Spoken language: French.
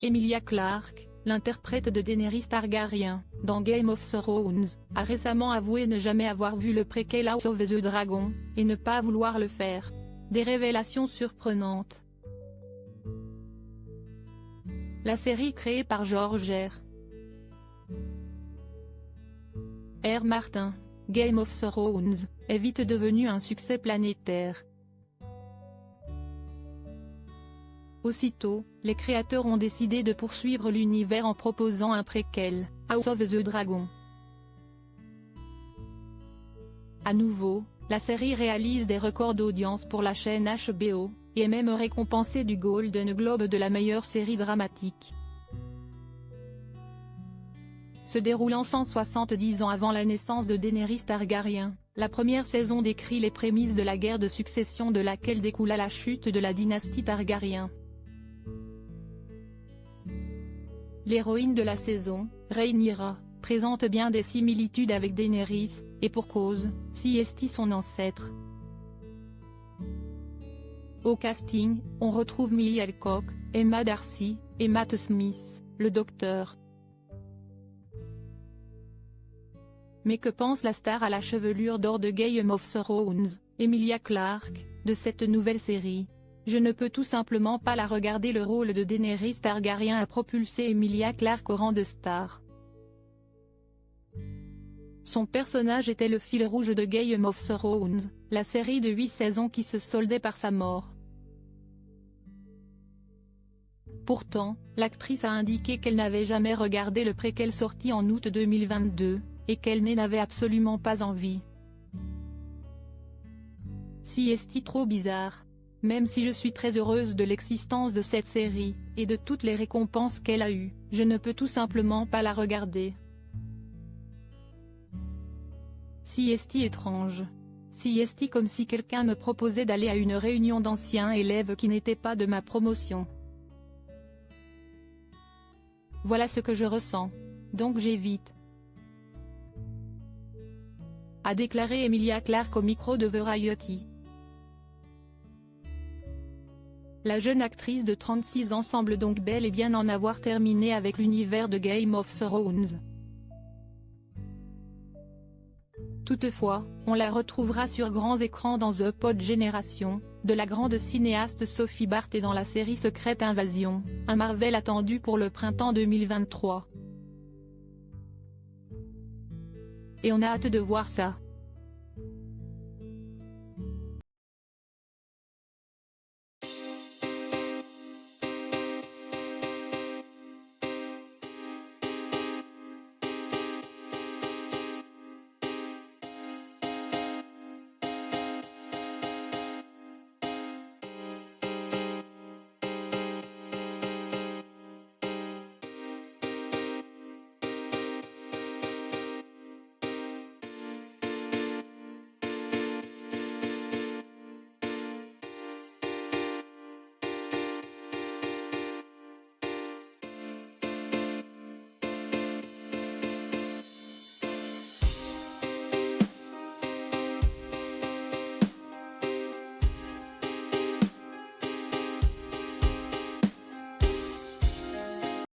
Emilia Clarke, l'interprète de Daenerys Targaryen, dans Game of Thrones, a récemment avoué ne jamais avoir vu le préquel House of the Dragon, et ne pas vouloir le faire. Des révélations surprenantes. La série créée par George R. Martin, Game of Thrones, est vite devenue un succès planétaire. Aussitôt, les créateurs ont décidé de poursuivre l'univers en proposant un préquel, House of the Dragon. À nouveau, la série réalise des records d'audience pour la chaîne HBO, et est même récompensée du Golden Globe de la meilleure série dramatique. Se déroulant 170 ans avant la naissance de Daenerys Targaryen, la première saison décrit les prémices de la guerre de succession de laquelle découla la chute de la dynastie Targaryen. L'héroïne de la saison, Rhaenyra, présente bien des similitudes avec Daenerys, et pour cause, si est son ancêtre. Au casting, on retrouve Millie Alcock, Emma Darcy, et Matt Smith, le Docteur. Mais que pense la star à la chevelure d'or de Game of Thrones, Emilia Clarke, de cette nouvelle série? Je ne peux tout simplement pas la regarder. Le rôle de Daenerys Targaryen a propulsé Emilia Clarke au rang de star. Son personnage était le fil rouge de Game of Thrones, la série de 8 saisons qui se soldait par sa mort. Pourtant, l'actrice a indiqué qu'elle n'avait jamais regardé le préquel sorti en août 2022, et qu'elle n'avait absolument pas envie. Si est trop bizarre. Même si je suis très heureuse de l'existence de cette série, et de toutes les récompenses qu'elle a eues, je ne peux tout simplement pas la regarder. Si étrange. Si comme si quelqu'un me proposait d'aller à une réunion d'anciens élèves qui n'étaient pas de ma promotion. Voilà ce que je ressens. Donc j'évite. A déclaré Emilia Clarke au micro de Variety. La jeune actrice de 36 ans semble donc bel et bien en avoir terminé avec l'univers de Game of Thrones. Toutefois, on la retrouvera sur grands écrans dans The Pod Génération, de la grande cinéaste Sophie Barth et dans la série Secret Invasion, un Marvel attendu pour le printemps 2023. Et on a hâte de voir ça.